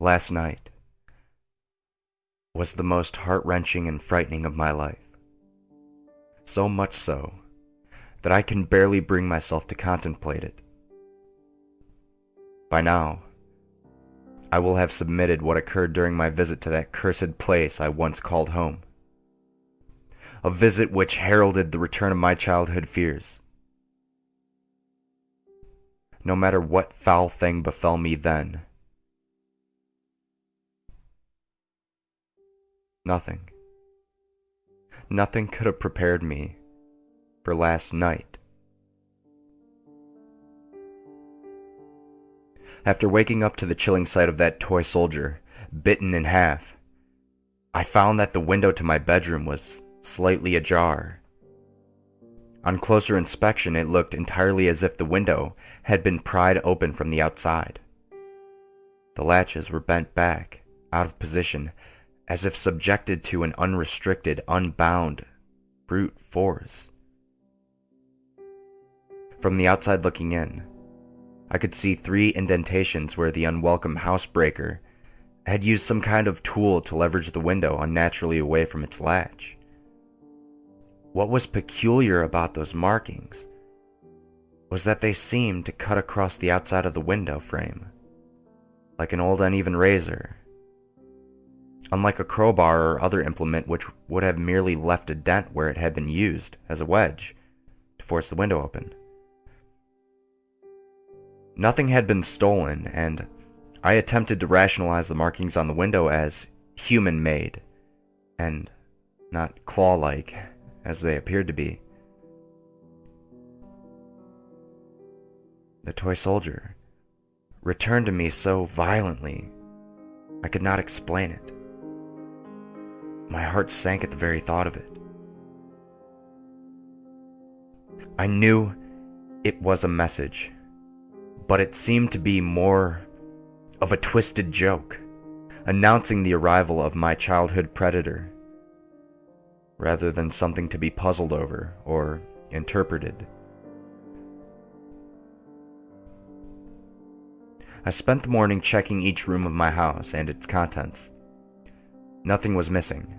Last night was the most heart-wrenching and frightening of my life. So much so that I can barely bring myself to contemplate it. By now, I will have submitted what occurred during my visit to that cursed place I once called home. A visit which heralded the return of my childhood fears. No matter what foul thing befell me then, nothing could have prepared me for last night. After waking up to the chilling sight of that toy soldier, bitten in half, I found that the window to my bedroom was slightly ajar. On closer inspection, it looked entirely as if the window had been pried open from the outside. The latches were bent back, out of position, as if subjected to an unrestricted, unbound brute force. From the outside looking in, I could see 3 indentations where the unwelcome housebreaker had used some kind of tool to leverage the window unnaturally away from its latch. What was peculiar about those markings was that they seemed to cut across the outside of the window frame, like an old uneven razor. Unlike a crowbar or other implement which would have merely left a dent where it had been used as a wedge to force the window open. Nothing had been stolen, and I attempted to rationalize the markings on the window as human-made, and not claw-like, as they appeared to be. The toy soldier returned to me so violently, I could not explain it. My heart sank at the very thought of it. I knew it was a message, but it seemed to be more of a twisted joke, announcing the arrival of my childhood predator, rather than something to be puzzled over or interpreted. I spent the morning checking each room of my house and its contents. Nothing was missing.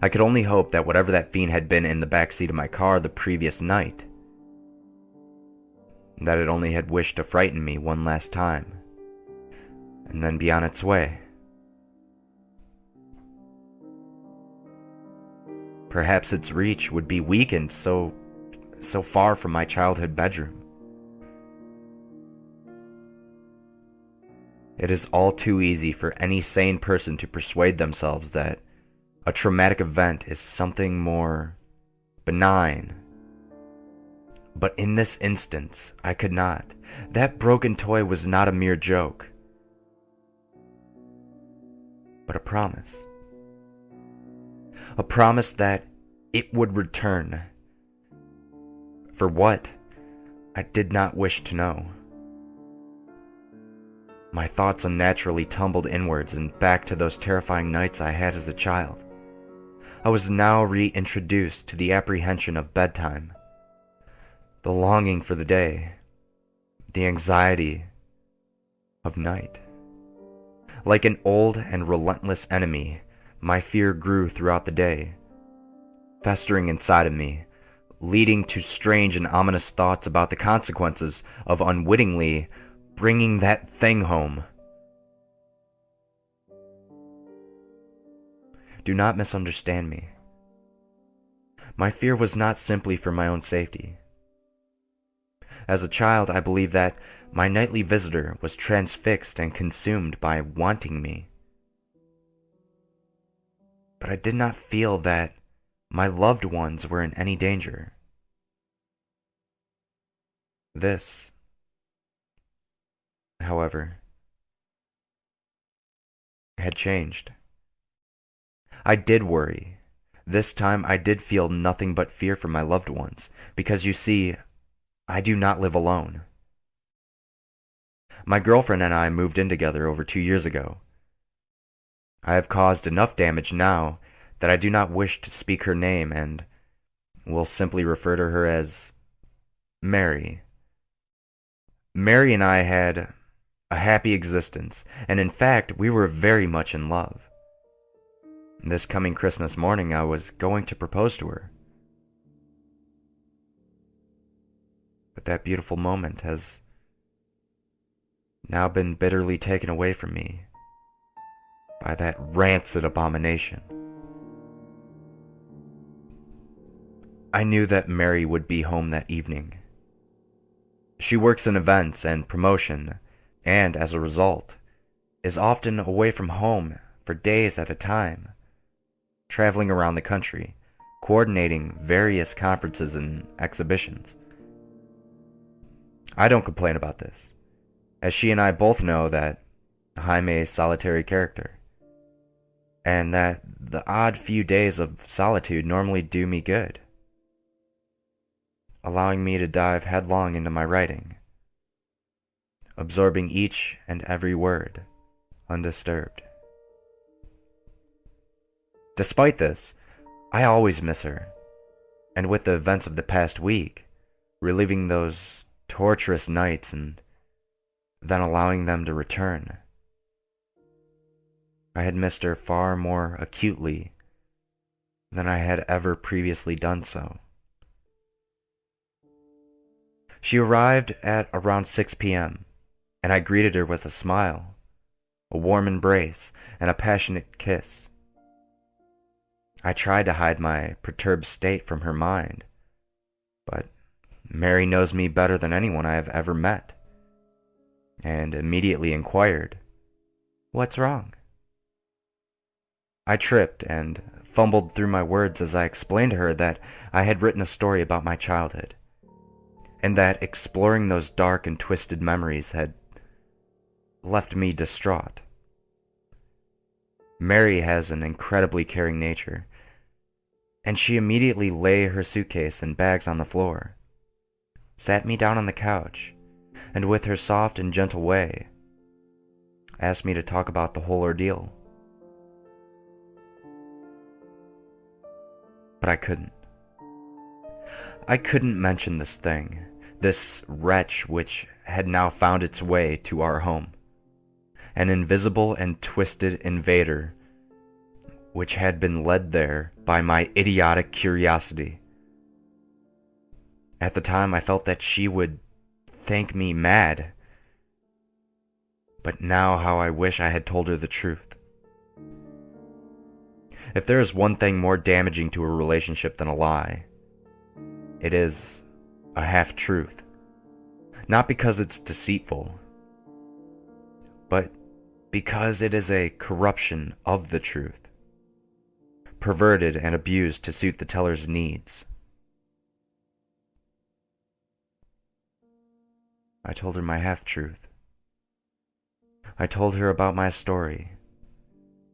I could only hope that whatever that fiend had been in the backseat of my car the previous night, that it only had wished to frighten me one last time, and then be on its way. Perhaps its reach would be weakened so far from my childhood bedroom. It is all too easy for any sane person to persuade themselves that a traumatic event is something more benign. But in this instance, I could not. That broken toy was not a mere joke, but a promise. A promise that it would return. For what? I did not wish to know. My thoughts unnaturally tumbled inwards and back to those terrifying nights I had as a child. I was now reintroduced to the apprehension of bedtime, the longing for the day, the anxiety of night. Like an old and relentless enemy, my fear grew throughout the day, festering inside of me, leading to strange and ominous thoughts about the consequences of unwittingly bringing that thing home. Do not misunderstand me. My fear was not simply for my own safety. As a child, I believed that my nightly visitor was transfixed and consumed by wanting me. But I did not feel that my loved ones were in any danger. This, however, had changed. I did worry. This time I did feel nothing but fear for my loved ones, because you see, I do not live alone. My girlfriend and I moved in together over 2 years ago. I have caused enough damage now that I do not wish to speak her name and will simply refer to her as Mary. Mary and I had a happy existence, and in fact, we were very much in love. This coming Christmas morning, I was going to propose to her. But that beautiful moment has now been bitterly taken away from me by that rancid abomination. I knew that Mary would be home that evening. She works in events and promotion, and as a result, is often away from home for days at a time, traveling around the country, coordinating various conferences and exhibitions. I don't complain about this, as she and I both know that I'm a solitary character, and that the odd few days of solitude normally do me good, allowing me to dive headlong into my writing, absorbing each and every word, undisturbed. Despite this, I always miss her, and with the events of the past week, reliving those torturous nights and then allowing them to return, I had missed her far more acutely than I had ever previously done so. She arrived at around 6 p.m., and I greeted her with a smile, a warm embrace, and a passionate kiss. I tried to hide my perturbed state from her mind, but Mary knows me better than anyone I have ever met, and immediately inquired, "What's wrong?" I tripped and fumbled through my words as I explained to her that I had written a story about my childhood, and that exploring those dark and twisted memories had left me distraught. Mary has an incredibly caring nature, and she immediately laid her suitcase and bags on the floor, sat me down on the couch, and with her soft and gentle way, asked me to talk about the whole ordeal. But I couldn't. I couldn't mention this thing, this wretch which had now found its way to our home, an invisible and twisted invader which had been led there by my idiotic curiosity. At the time, I felt that she would think me mad, but now how I wish I had told her the truth. If there is one thing more damaging to a relationship than a lie, it is a half-truth. Not because it's deceitful, but because it is a corruption of the truth, perverted and abused to suit the teller's needs. I told her my half-truth. I told her about my story,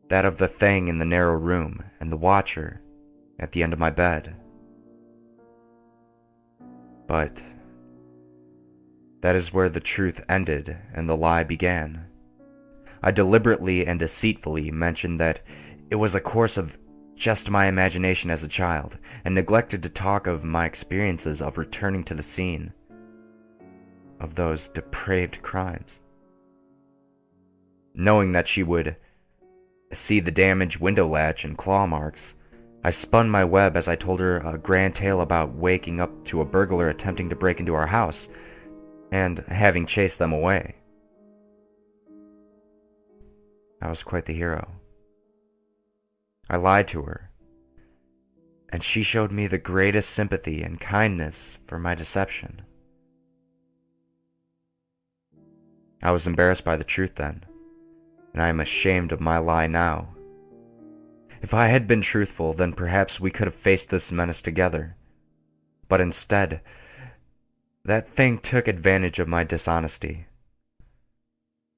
that of the thing in the narrow room and the watcher at the end of my bed. But that is where the truth ended and the lie began. I deliberately and deceitfully mentioned that it was a course of just my imagination as a child, and neglected to talk of my experiences of returning to the scene of those depraved crimes. Knowing that she would see the damaged window latch and claw marks, I spun my web as I told her a grand tale about waking up to a burglar attempting to break into our house and having chased them away. I was quite the hero. I lied to her, and she showed me the greatest sympathy and kindness for my deception. I was embarrassed by the truth then, and I am ashamed of my lie now. If I had been truthful, then perhaps we could have faced this menace together. But instead, that thing took advantage of my dishonesty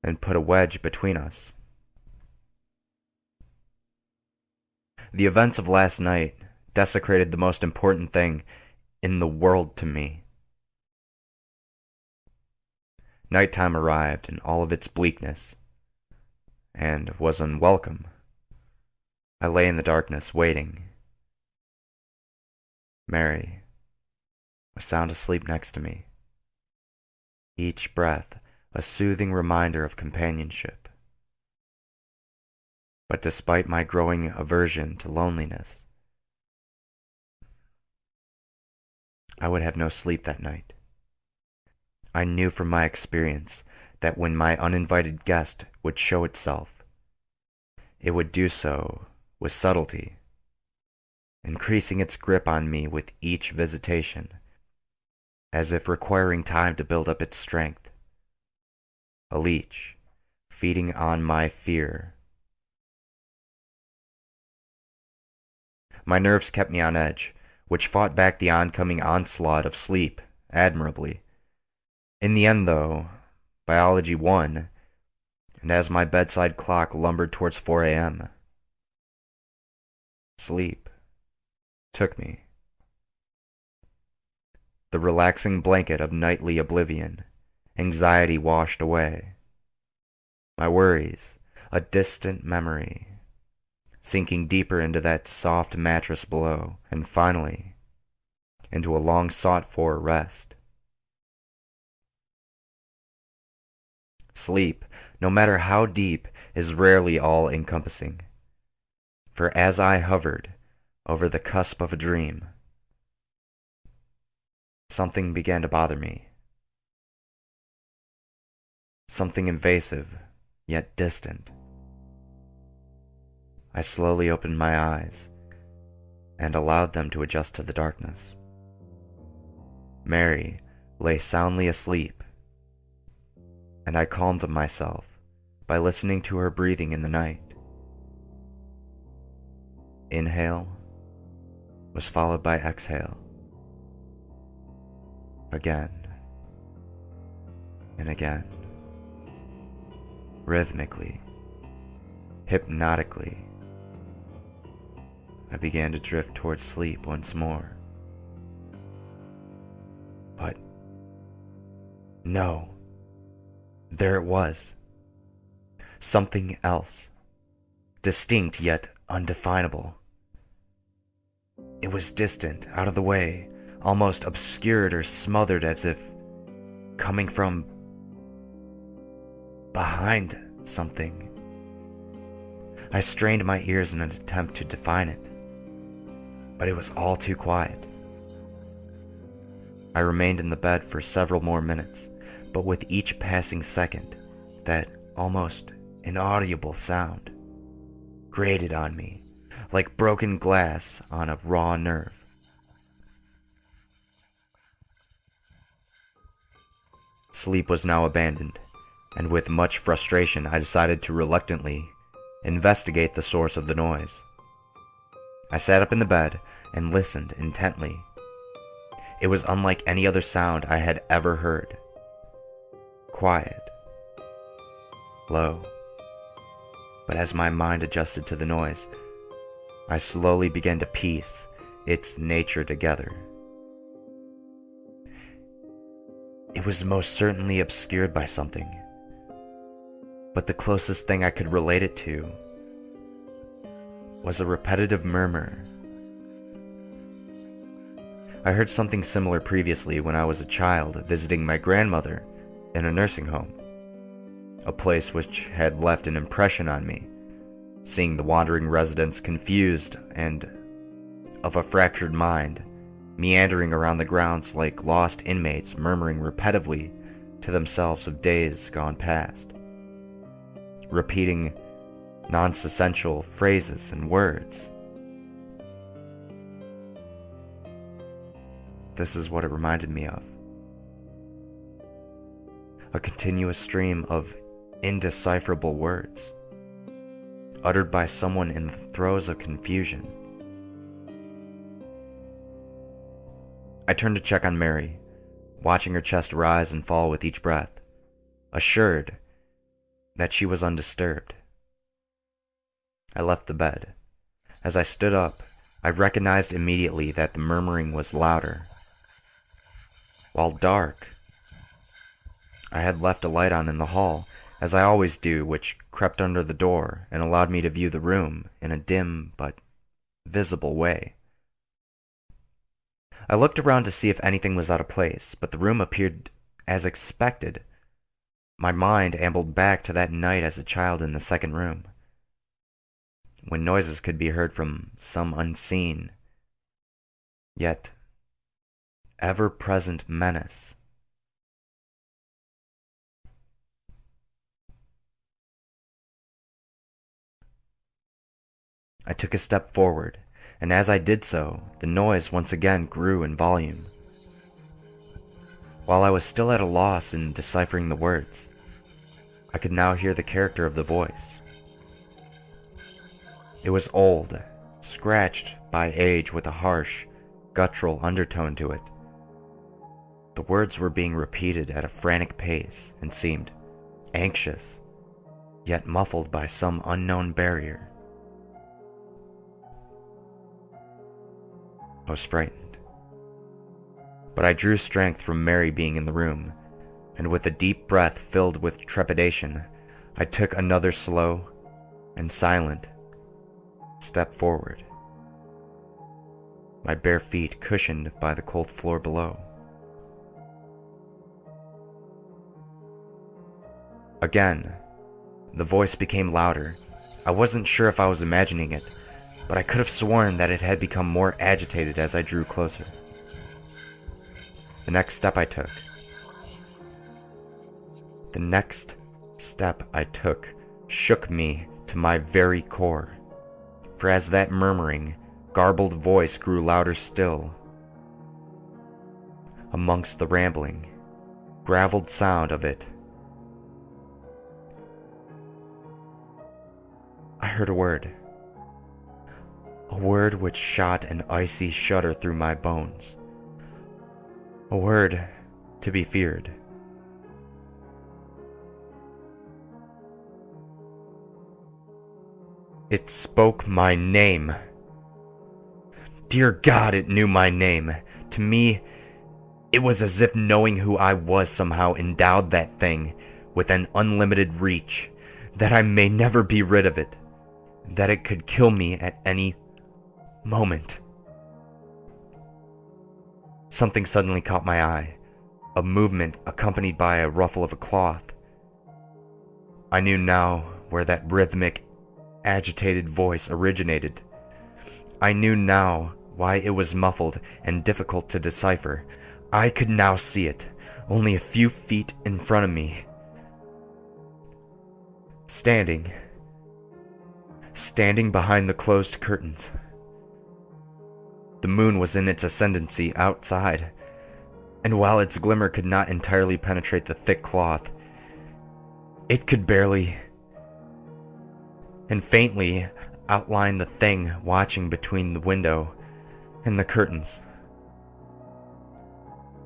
and put a wedge between us. The events of last night desecrated the most important thing in the world to me. Nighttime arrived in all of its bleakness, and was unwelcome. I lay in the darkness, waiting. Mary was sound asleep next to me. Each breath a soothing reminder of companionship. But despite my growing aversion to loneliness, I would have no sleep that night. I knew from my experience that when my uninvited guest would show itself, it would do so with subtlety, increasing its grip on me with each visitation, as if requiring time to build up its strength. A leech, feeding on my fear. My nerves kept me on edge, which fought back the oncoming onslaught of sleep admirably. In the end, though, biology won, and as my bedside clock lumbered towards 4 a.m., sleep took me. The relaxing blanket of nightly oblivion, anxiety washed away. My worries, a distant memory, sinking deeper into that soft mattress below, and finally, into a long sought-for rest. Sleep, no matter how deep, is rarely all-encompassing. For as I hovered over the cusp of a dream, something began to bother me. Something invasive, yet distant. I slowly opened my eyes and allowed them to adjust to the darkness. Mary lay soundly asleep, and I calmed myself by listening to her breathing in the night. Inhale was followed by exhale. Again and again. Rhythmically, hypnotically, I began to drift towards sleep once more. But no, there it was. Something else, distinct yet undefinable. It was distant, out of the way, almost obscured or smothered, as if coming from behind something. I strained my ears in an attempt to define it, but it was all too quiet. I remained in the bed for several more minutes, but with each passing second, that almost inaudible sound grated on me like broken glass on a raw nerve. Sleep was now abandoned, and with much frustration I decided to reluctantly investigate the source of the noise. I sat up in the bed and listened intently. It was unlike any other sound I had ever heard. Quiet. Low. But as my mind adjusted to the noise, I slowly began to piece its nature together. It was most certainly obscured by something, but the closest thing I could relate it to was a repetitive murmur. I heard something similar previously when I was a child visiting my grandmother in a nursing home, a place which had left an impression on me, seeing the wandering residents confused and of a fractured mind, meandering around the grounds like lost inmates, murmuring repetitively to themselves of days gone past, repeating nonsensical phrases and words. This is what it reminded me of. A continuous stream of indecipherable words, uttered by someone in the throes of confusion. I turned to check on Mary, watching her chest rise and fall with each breath, assured that she was undisturbed. I left the bed. As I stood up, I recognized immediately that the murmuring was louder. While dark, I had left a light on in the hall, as I always do, which crept under the door and allowed me to view the room in a dim but visible way. I looked around to see if anything was out of place, but the room appeared as expected. my mind ambled back to that night as a child in the second room, when noises could be heard from some unseen, yet ever-present menace. I took a step forward, and as I did so, the noise once again grew in volume. While I was still at a loss in deciphering the words, I could now hear the character of the voice. It was old, scratched by age with a harsh, guttural undertone to it. The words were being repeated at a frantic pace and seemed anxious, yet muffled by some unknown barrier. I was frightened, but I drew strength from Mary being in the room, and with a deep breath filled with trepidation, I took another slow and silent step forward, my bare feet cushioned by the cold floor below. Again, the voice became louder. I wasn't sure if I was imagining it, but I could have sworn that it had become more agitated as I drew closer. The next step I took shook me to my very core, for as that murmuring, garbled voice grew louder still, amongst the rambling, graveled sound of it, I heard a word which shot an icy shudder through my bones, a word to be feared. It spoke my name. Dear God, it knew my name. To me, it was as if knowing who I was somehow endowed that thing with an unlimited reach, that I may never be rid of it, that it could kill me at any moment. Something suddenly caught my eye, a movement accompanied by a ruffle of a cloth. I knew now where that rhythmic, agitated voice originated. I knew now why it was muffled and difficult to decipher. I could now see it, only a few feet in front of me. Standing behind the closed curtains. The moon was in its ascendancy outside, and while its glimmer could not entirely penetrate the thick cloth, it could barely and faintly outline the thing watching between the window and the curtains.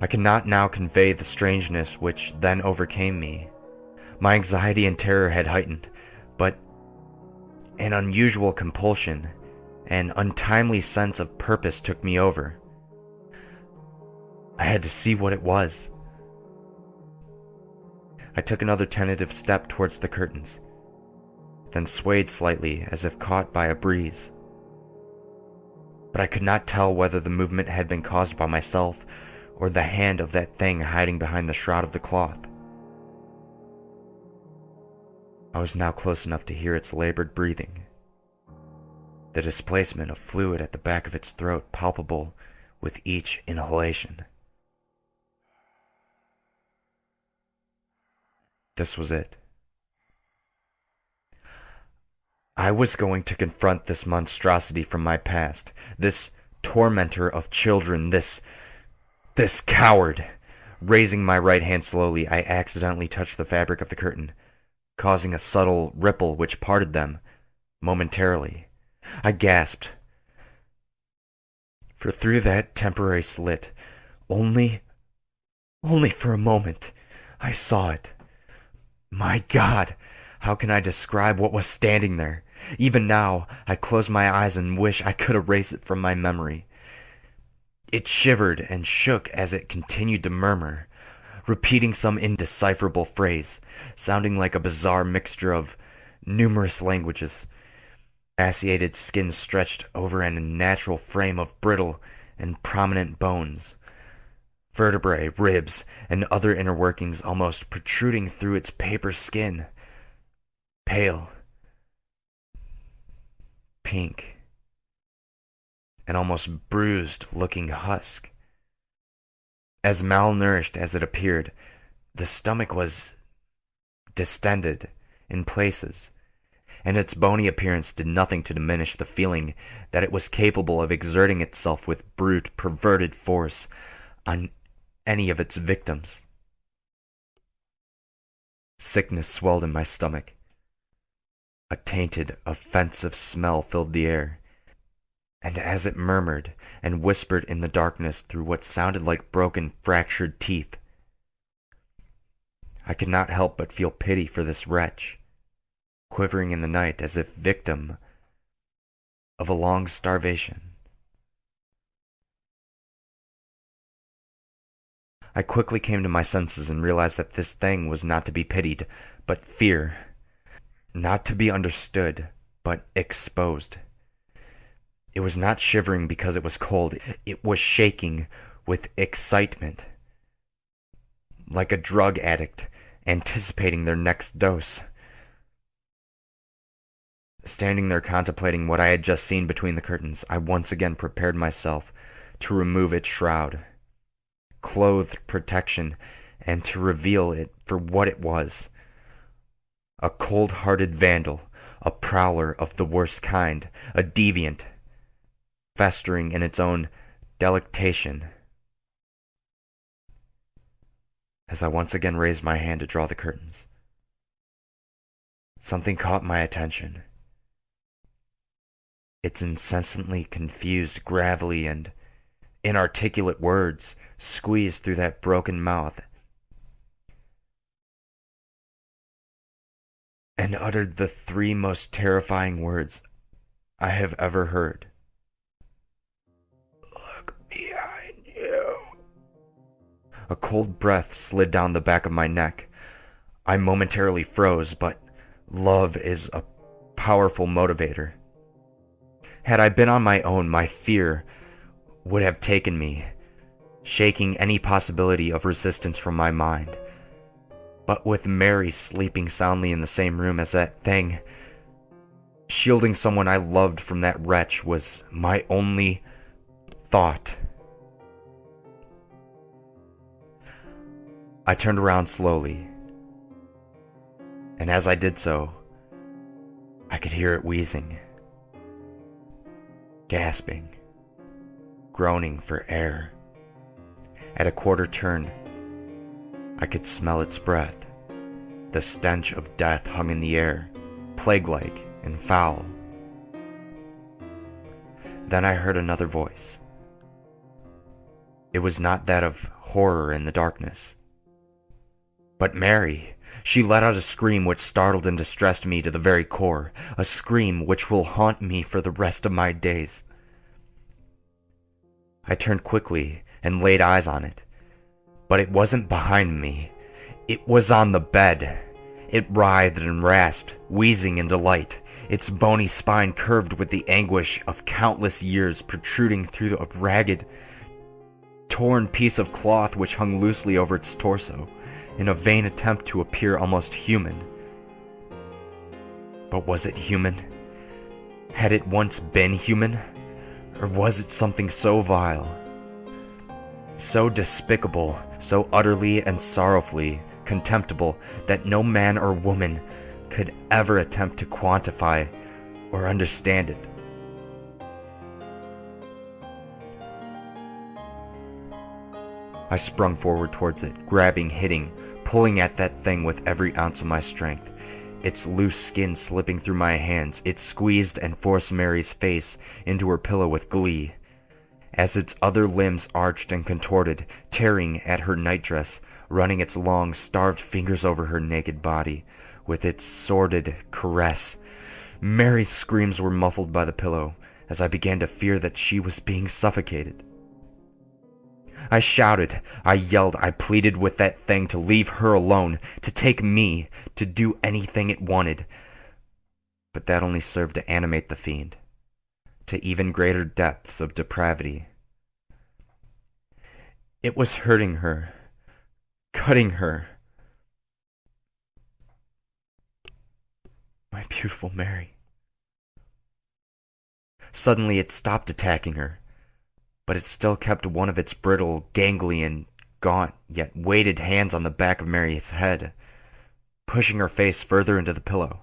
I cannot now convey the strangeness which then overcame me. My anxiety and terror had heightened, but an unusual compulsion, an untimely sense of purpose took me over. I had to see what it was. I took another tentative step towards the curtains, then swayed slightly as if caught by a breeze. But I could not tell whether the movement had been caused by myself or the hand of that thing hiding behind the shroud of the cloth. I was now close enough to hear its labored breathing, the displacement of fluid at the back of its throat palpable with each inhalation. This was it. I was going to confront this monstrosity from my past, this tormentor of children, this coward. Raising my right hand slowly, I accidentally touched the fabric of the curtain, causing a subtle ripple which parted them momentarily. I gasped, for through that temporary slit, only for a moment, I saw it. My God, how can I describe what was standing there? Even now, I close my eyes and wish I could erase it from my memory. It shivered and shook as it continued to murmur, repeating some indecipherable phrase, sounding like a bizarre mixture of numerous languages. Emaciated skin stretched over an unnatural frame of brittle and prominent bones. vertebrae, ribs, and other inner workings almost protruding through its paper skin. Pale, pink, and almost bruised-looking husk. As malnourished as it appeared, the stomach was distended in places, and its bony appearance did nothing to diminish the feeling that it was capable of exerting itself with brute, perverted force on any of its victims. Sickness swelled in my stomach. A tainted, offensive smell filled the air, and as it murmured and whispered in the darkness through what sounded like broken, fractured teeth, I could not help but feel pity for this wretch, quivering in the night as if victim of a long starvation. I quickly came to my senses and realized that this thing was not to be pitied, but fear. Not to be understood, but exposed. It was not shivering because it was cold. It was shaking with excitement, like a drug addict anticipating their next dose. Standing there contemplating what I had just seen between the curtains, I once again prepared myself to remove its shroud, clothed protection, and to reveal it for what it was. A cold-hearted vandal, a prowler of the worst kind, a deviant, festering in its own delectation. As I once again raised my hand to draw the curtains, something caught my attention. Its incessantly confused, gravelly, and inarticulate words squeezed through that broken mouth and uttered the three most terrifying words I have ever heard. Look behind you. A cold breath slid down the back of my neck. I momentarily froze, but love is a powerful motivator. Had I been on my own, my fear would have taken me, shaking any possibility of resistance from my mind. But with Mary sleeping soundly in the same room as that thing, shielding someone I loved from that wretch was my only thought. I turned around slowly, and as I did so, I could hear it wheezing, gasping, groaning for air. At a quarter turn, I could smell its breath. The stench of death hung in the air, plague-like and foul. Then I heard another voice. It was not that of horror in the darkness, but Mary. She let out a scream which startled and distressed me to the very core, a scream which will haunt me for the rest of my days. I turned quickly and laid eyes on it, but it wasn't behind me. It was on the bed. It writhed and rasped, wheezing in delight, its bony spine curved with the anguish of countless years protruding through a ragged, torn piece of cloth which hung loosely over its torso, in a vain attempt to appear almost human. But was it human? Had it once been human? Or was it something so vile, so despicable, so utterly and sorrowfully contemptible that no man or woman could ever attempt to quantify or understand it? I sprung forward towards it, grabbing, hitting, pulling at that thing with every ounce of my strength. Its loose skin slipping through my hands, it squeezed and forced Mary's face into her pillow with glee. As its other limbs arched and contorted, tearing at her nightdress, running its long, starved fingers over her naked body, with its sordid caress, Mary's screams were muffled by the pillow, as I began to fear that she was being suffocated. I shouted, I yelled, I pleaded with that thing to leave her alone, to take me, to do anything it wanted. But that only served to animate the fiend to even greater depths of depravity. It was hurting her, cutting her. My beautiful Mary. Suddenly it stopped attacking her, but it still kept one of its brittle, ganglion, gaunt, yet weighted hands on the back of Mary's head, pushing her face further into the pillow.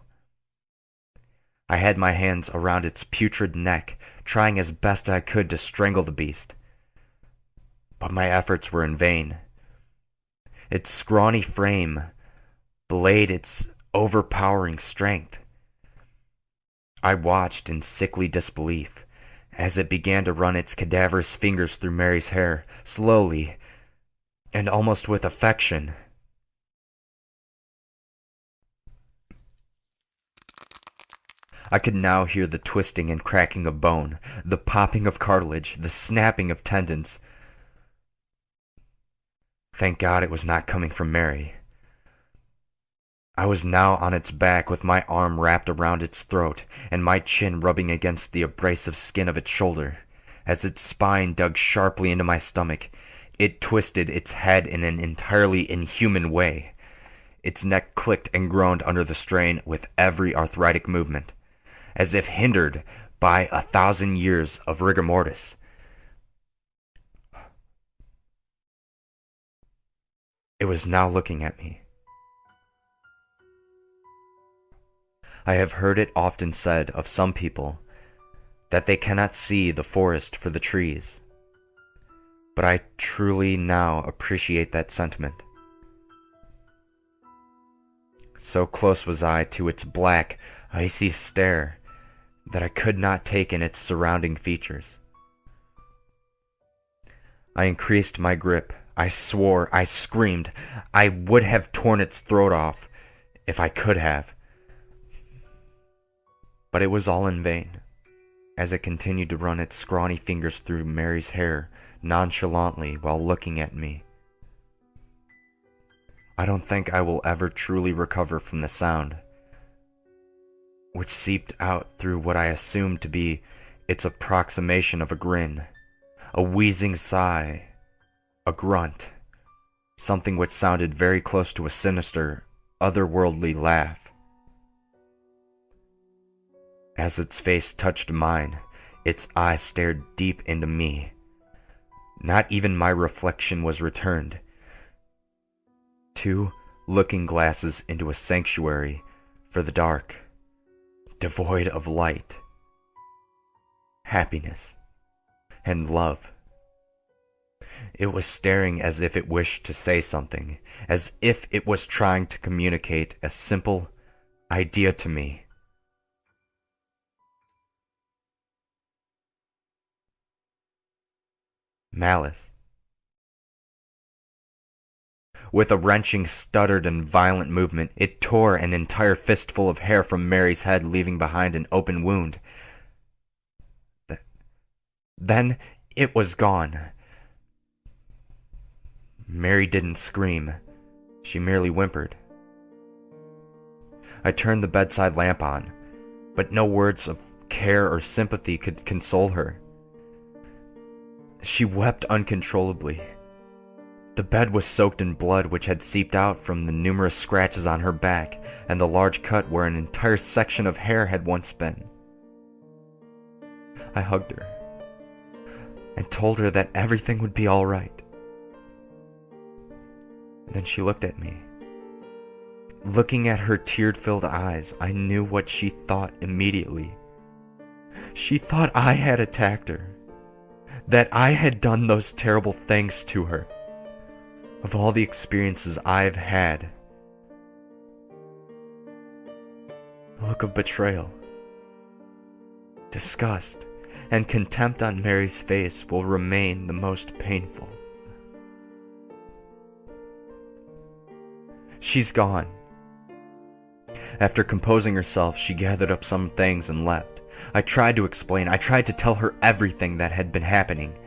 I had my hands around its putrid neck, trying as best I could to strangle the beast. But my efforts were in vain. Its scrawny frame belayed its overpowering strength. I watched in sickly disbelief as it began to run its cadaverous fingers through Mary's hair, slowly and almost with affection. I could now hear the twisting and cracking of bone, the popping of cartilage, the snapping of tendons. Thank God it was not coming from Mary. I was now on its back with my arm wrapped around its throat and my chin rubbing against the abrasive skin of its shoulder. As its spine dug sharply into my stomach, it twisted its head in an entirely inhuman way. Its neck clicked and groaned under the strain with every arthritic movement, as if hindered by 1,000 years of rigor mortis. It was now looking at me. I have heard it often said of some people that they cannot see the forest for the trees, but I truly now appreciate that sentiment. So close was I to its black, icy stare that I could not take in its surrounding features. I increased my grip. I swore. I screamed. I would have torn its throat off if I could have. But it was all in vain, as it continued to run its scrawny fingers through Mary's hair nonchalantly while looking at me. I don't think I will ever truly recover from the sound, which seeped out through what I assumed to be its approximation of a grin, a wheezing sigh, a grunt, something which sounded very close to a sinister, otherworldly laugh. As its face touched mine, its eyes stared deep into me. Not even my reflection was returned. 2 looking glasses into a sanctuary for the dark, devoid of light, happiness, and love. It was staring as if it wished to say something, as if it was trying to communicate a simple idea to me. Malice. With a wrenching, stuttered, and violent movement, it tore an entire fistful of hair from Mary's head, leaving behind an open wound. Then it was gone. Mary didn't scream. She merely whimpered. I turned the bedside lamp on, but no words of care or sympathy could console her. She wept uncontrollably. The bed was soaked in blood which had seeped out from the numerous scratches on her back and the large cut where an entire section of hair had once been. I hugged her and told her that everything would be all right. And then she looked at me. Looking at her tear-filled eyes, I knew what she thought immediately. She thought I had attacked her, that I had done those terrible things to her. Of all the experiences I've had, the look of betrayal, disgust, and contempt on Mary's face will remain the most painful. She's gone. After composing herself, she gathered up some things and left. I tried to explain. I tried to tell her everything that had been happening.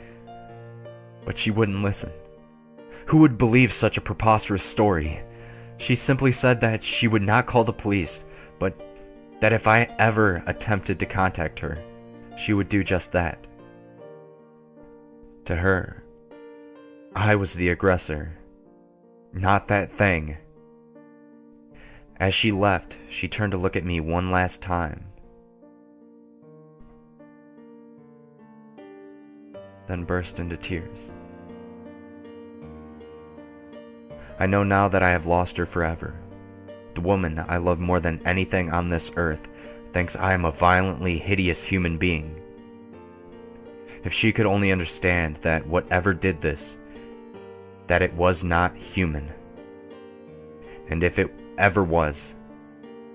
But she wouldn't listen. Who would believe such a preposterous story? She simply said that she would not call the police, but that if I ever attempted to contact her, she would do just that. To her, I was the aggressor, not that thing. As she left, she turned to look at me one last time, then burst into tears. I know now that I have lost her forever. The woman I love more than anything on this earth thinks I am a violently hideous human being. If she could only understand that whatever did this, that it was not human. And if it ever was,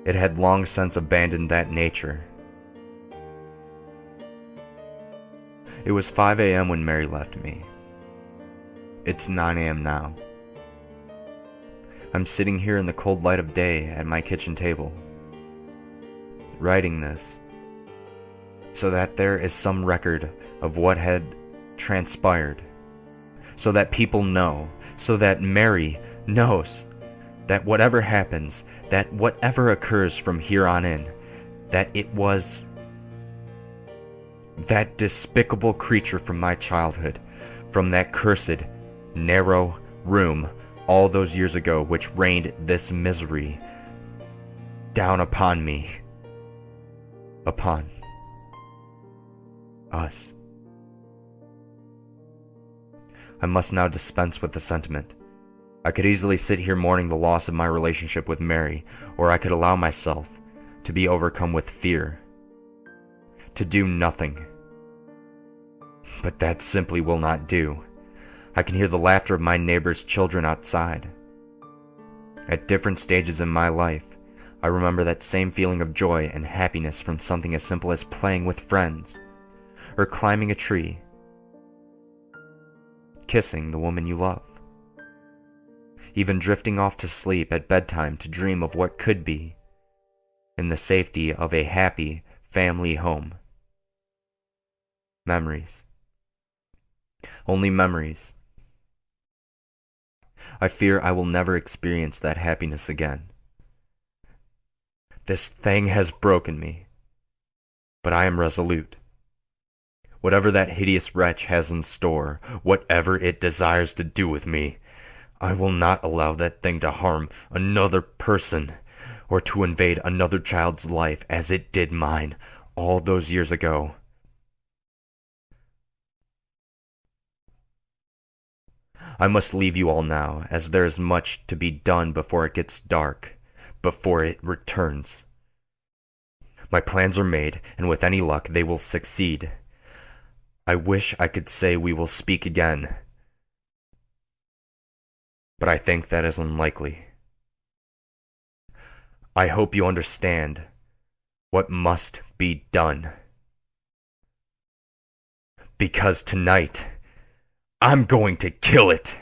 it had long since abandoned that nature. It was 5 a.m. when Mary left me. It's 9 a.m. now. I'm sitting here in the cold light of day at my kitchen table, writing this, so that there is some record of what had transpired, so that people know, so that Mary knows that whatever happens, that whatever occurs from here on in, that it was that despicable creature from my childhood, from that cursed, narrow room all those years ago which rained this misery down upon me, upon us. I must now dispense with the sentiment. I could easily sit here mourning the loss of my relationship with Mary, or I could allow myself to be overcome with fear, to do nothing. But that simply will not do. I can hear the laughter of my neighbor's children outside. At different stages in my life, I remember that same feeling of joy and happiness from something as simple as playing with friends, or climbing a tree, kissing the woman you love, even drifting off to sleep at bedtime to dream of what could be in the safety of a happy family home. Memories. Only memories. I fear I will never experience that happiness again. This thing has broken me, but I am resolute. Whatever that hideous wretch has in store, whatever it desires to do with me, I will not allow that thing to harm another person or to invade another child's life as it did mine all those years ago. I must leave you all now, as there is much to be done before it gets dark, before it returns. My plans are made, and with any luck they will succeed. I wish I could say we will speak again, but I think that is unlikely. I hope you understand what must be done. Because tonight, I'm going to kill it.